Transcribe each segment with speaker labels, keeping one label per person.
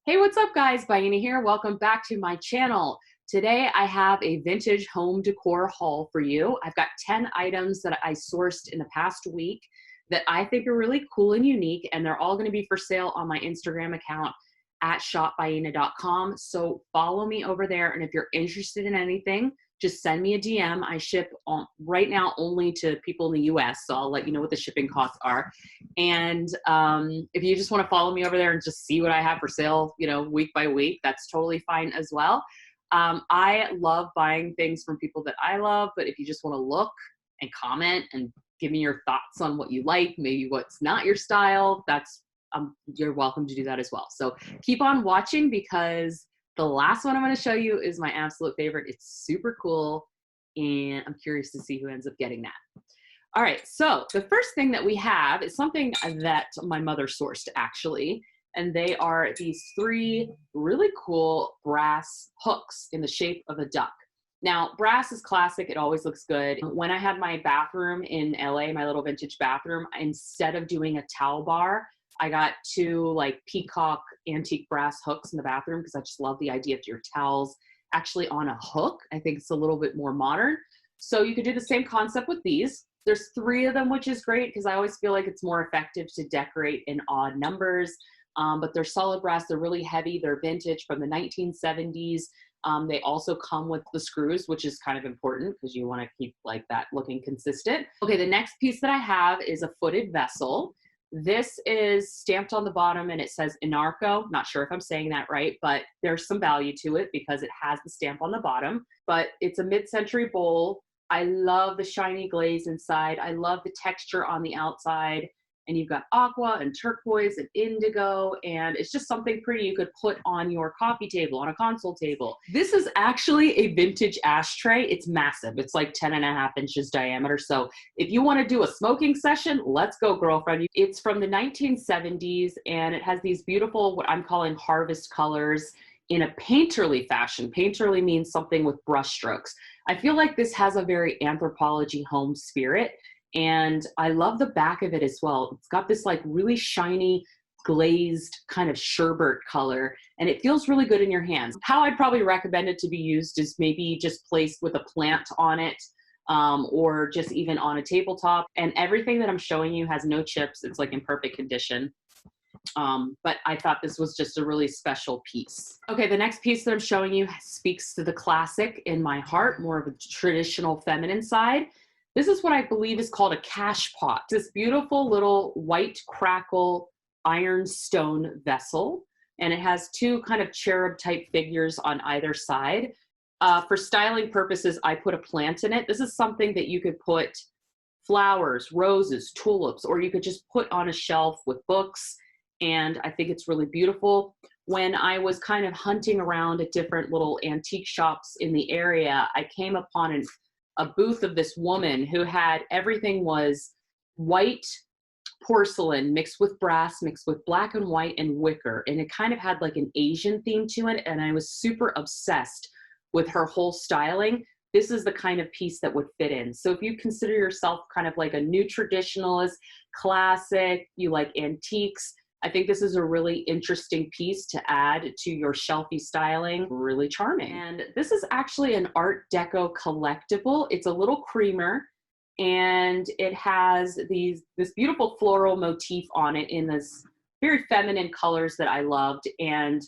Speaker 1: Hey, what's up guys? Baina here. Welcome back to my channel. Today I have a vintage home decor haul for you. I've got 10 items that I sourced in the past week that I think are really cool and unique, and they're all going to be for sale on my Instagram account at shopbaina.com. So follow me over there, and if you're interested in anything, just send me a DM. I ship right now only to people in the US, so I'll let you know what the shipping costs are. And if you just want to follow me over there and just see what I have for sale, week by week, that's totally fine as well. I love buying things from people that I love, but if you just want to look and comment and give me your thoughts on what you like, maybe what's not your style, you're welcome to do that as well. So keep on watching, because the last one I'm going to show you is my absolute favorite. It's super cool, and I'm curious to see who ends up getting that. All right, so the first thing that we have is something that my mother sourced, actually, and they are these 3 really cool brass hooks in the shape of a duck. Now, brass is classic. It always looks good. When I had my bathroom in LA, my little vintage bathroom, instead of doing a towel bar, I got 2 like peacock antique brass hooks in the bathroom, because I just love the idea of your towels actually on a hook. I think it's a little bit more modern. So you could do the same concept with these. There's 3 of them, which is great because I always feel like it's more effective to decorate in odd numbers. But they're solid brass. They're really heavy. They're vintage from the 1970s. They also come with the screws, which is kind of important because you want to keep like that looking consistent. Okay, the next piece that I have is a footed vessel. This is stamped on the bottom and it says Inarco. Not sure if I'm saying that right, but there's some value to it because it has the stamp on the bottom. But it's a mid-century bowl. I love the shiny glaze inside. I love the texture on the outside. And you've got aqua and turquoise and indigo, and it's just something pretty you could put on your coffee table, on a console table. This is actually a vintage ashtray. It's massive. It's like 10.5 inches diameter. So if you want to do a smoking session, let's go, girlfriend. It's from the 1970s, and it has these beautiful, what I'm calling harvest colors in a painterly fashion. Painterly means something with brush strokes. I feel like this has a very Anthropologie home spirit. And I love the back of it as well. It's got this like really shiny glazed kind of sherbet color, and it feels really good in your hands. How I'd probably recommend it to be used is maybe just placed with a plant on it, or just even on a tabletop. And everything that I'm showing you has no chips. It's like in perfect condition. But I thought this was just a really special piece. Okay, the next piece that I'm showing you speaks to the classic in my heart, more of a traditional feminine side. This is what I believe is called a cash pot. This beautiful little white crackle ironstone vessel, and it has 2 kind of cherub type figures on either side. For styling purposes, I put a plant in it. This is something that you could put flowers, roses, tulips, or you could just put on a shelf with books, and I think it's really beautiful. When I was kind of hunting around at different little antique shops in the area, I came upon a booth of this woman who had everything was white porcelain mixed with brass, mixed with black and white and wicker. And it kind of had like an Asian theme to it. And I was super obsessed with her whole styling. This is the kind of piece that would fit in. So if you consider yourself kind of like a new traditionalist, classic, you like antiques, I think this is a really interesting piece to add to your shelfie styling. Really charming. And this is actually an Art Deco collectible. It's a little creamer, and it has this beautiful floral motif on it in this very feminine colors that I loved. And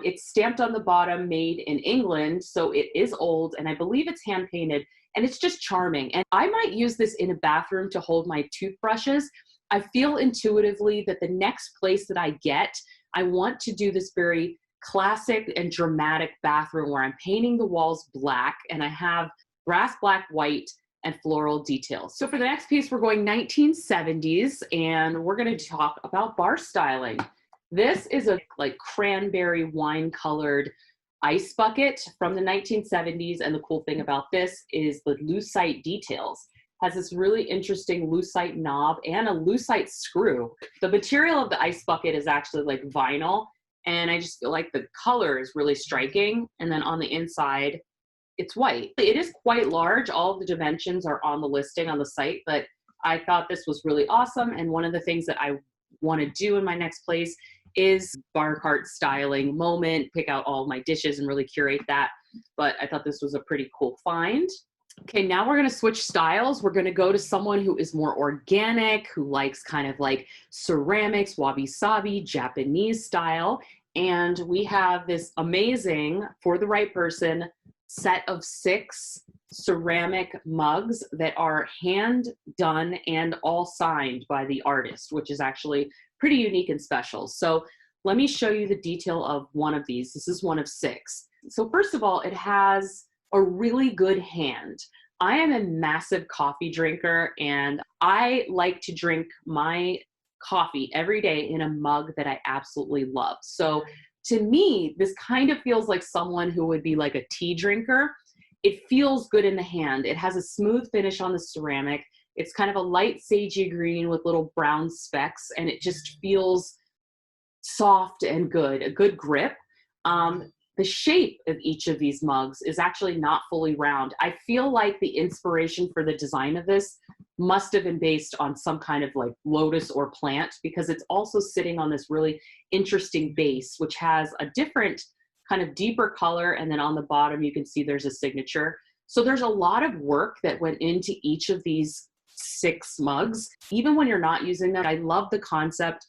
Speaker 1: it's stamped on the bottom, made in England. So it is old, and I believe it's hand painted, and it's just charming. And I might use this in a bathroom to hold my toothbrushes. I feel intuitively that the next place that I get, I want to do this very classic and dramatic bathroom where I'm painting the walls black, and I have brass, black, white, and floral details. So for the next piece, we're going 1970s, and we're going to talk about bar styling. This is a like cranberry wine colored ice bucket from the 1970s, and the cool thing about this is the lucite details. Has this really interesting lucite knob and a lucite screw. The material of the ice bucket is actually like vinyl, and I just feel like the color is really striking. And then on the inside, it's white. It is quite large. All of the dimensions are on the listing on the site, but I thought this was really awesome. And one of the things that I want to do in my next place is bar cart styling moment, pick out all my dishes and really curate that. But I thought this was a pretty cool find. Okay, now we're going to switch styles. We're going to go to someone who is more organic, who likes kind of like ceramics, wabi-sabi, Japanese style. And we have this amazing, for the right person, set of 6 ceramic mugs that are hand done and all signed by the artist, which is actually pretty unique and special. So let me show you the detail of one of these. This is one of 6. So first of all, it has a really good hand. I am a massive coffee drinker, and I like to drink my coffee every day in a mug that I absolutely love. So to me, this kind of feels like someone who would be like a tea drinker. It feels good in the hand. It has a smooth finish on the ceramic. It's kind of a light sagey green with little brown specks, and it just feels soft and good, a good grip. The shape of each of these mugs is actually not fully round. I feel like the inspiration for the design of this must have been based on some kind of like lotus or plant, because it's also sitting on this really interesting base, which has a different kind of deeper color. And then on the bottom, you can see there's a signature. So there's a lot of work that went into each of these 6 mugs. Even when you're not using them, I love the concept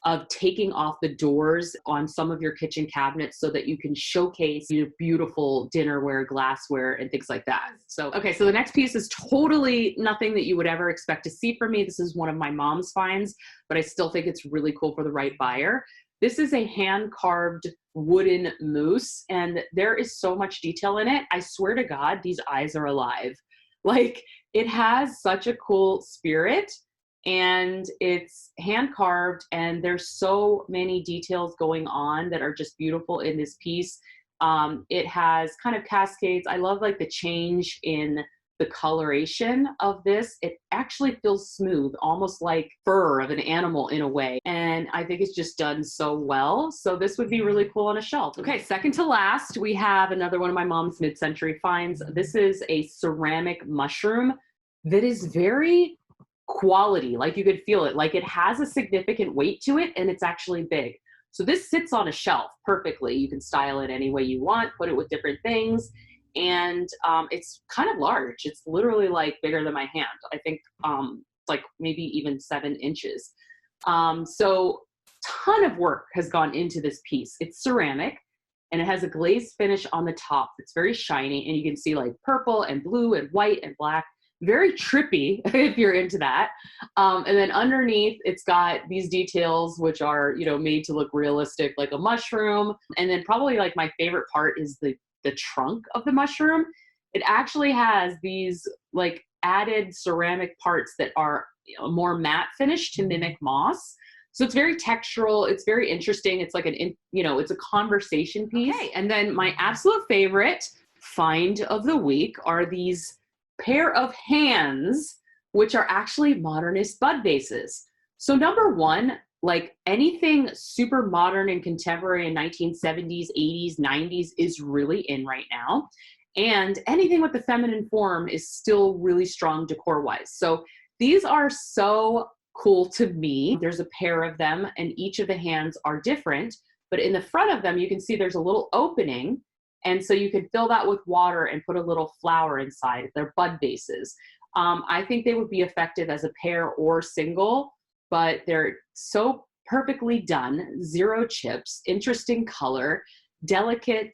Speaker 1: of taking off the doors on some of your kitchen cabinets so that you can showcase your beautiful dinnerware, glassware, and things like that. So, okay, so the next piece is totally nothing that you would ever expect to see from me. This is one of my mom's finds, but I still think it's really cool for the right buyer. This is a hand-carved wooden mousse, and there is so much detail in it. I swear to God, these eyes are alive. Like, it has such a cool spirit, and it's hand carved, and there's so many details going on that are just beautiful in this piece. It has kind of cascades. I love like the change in the coloration of this. It actually feels smooth, almost like fur of an animal in a way. And I think it's just done so well. So this would be really cool on a shelf. Okay, second to last, we have another one of my mom's mid-century finds. This is a ceramic mushroom that is very quality, like you could feel it, like it has a significant weight to it, and it's actually big. So this sits on a shelf perfectly. You can style it any way you want, put it with different things, and it's kind of large. It's literally like bigger than my hand. I think like maybe even 7 inches. So ton of work has gone into this piece. It's ceramic, and it has a glazed finish on the top. It's very shiny, and you can see like purple and blue and white and black. Very trippy if you're into that. And then underneath, it's got these details, which are, you know, made to look realistic, like a mushroom. And then probably like my favorite part is the trunk of the mushroom. It actually has these like added ceramic parts that are, you know, more matte finish to mimic moss. So it's very textural. It's very interesting. It's like it's a conversation piece. Okay. And then my absolute favorite find of the week are these pair of hands, which are actually modernist bud vases. So number one, like anything super modern and contemporary in 1970s, 80s, 90s is really in right now. And anything with the feminine form is still really strong decor-wise. So these are so cool to me. There's a pair of them, and each of the hands are different. But in the front of them, you can see there's a little opening. And so you can fill that with water and put a little flower inside. They're bud vases. I think they would be effective as a pair or single, but they're so perfectly done. 0 chips, interesting color, delicate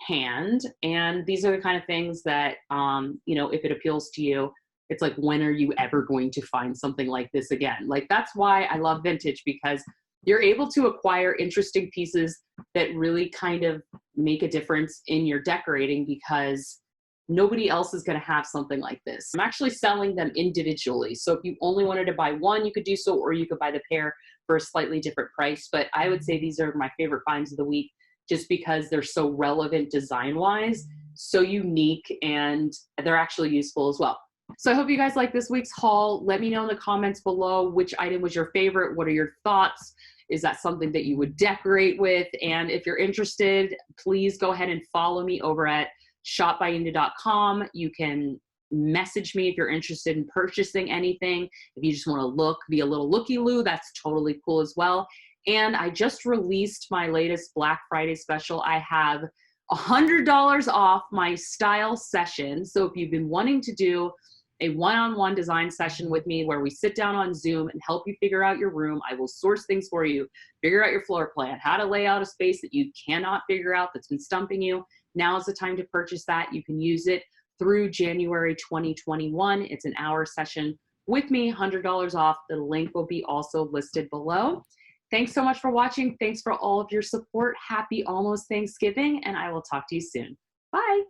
Speaker 1: hand. And these are the kind of things that, if it appeals to you, it's like, when are you ever going to find something like this again? Like, that's why I love vintage, because you're able to acquire interesting pieces that really kind of make a difference in your decorating, because nobody else is going to have something like this. I'm actually selling them individually. So if you only wanted to buy one, you could do so, or you could buy the pair for a slightly different price. But I would say these are my favorite finds of the week, just because they're so relevant design-wise, so unique, and they're actually useful as well. So I hope you guys like this week's haul. Let me know in the comments below which item was your favorite. What are your thoughts? Is that something that you would decorate with? And if you're interested, please go ahead and follow me over at shopbyinda.com. You can message me if you're interested in purchasing anything. If you just want to be a little looky-loo, that's totally cool as well. And I just released my latest Black Friday special. I have $100 off my style session. So if you've been wanting to do a one-on-one design session with me where we sit down on Zoom and help you figure out your room, I will source things for you, figure out your floor plan, how to lay out a space that you cannot figure out that's been stumping you. Now is the time to purchase that. You can use it through January 2021. It's an hour session with me, $100 off. The link will be also listed below. Thanks so much for watching. Thanks for all of your support. Happy almost Thanksgiving, and I will talk to you soon. Bye.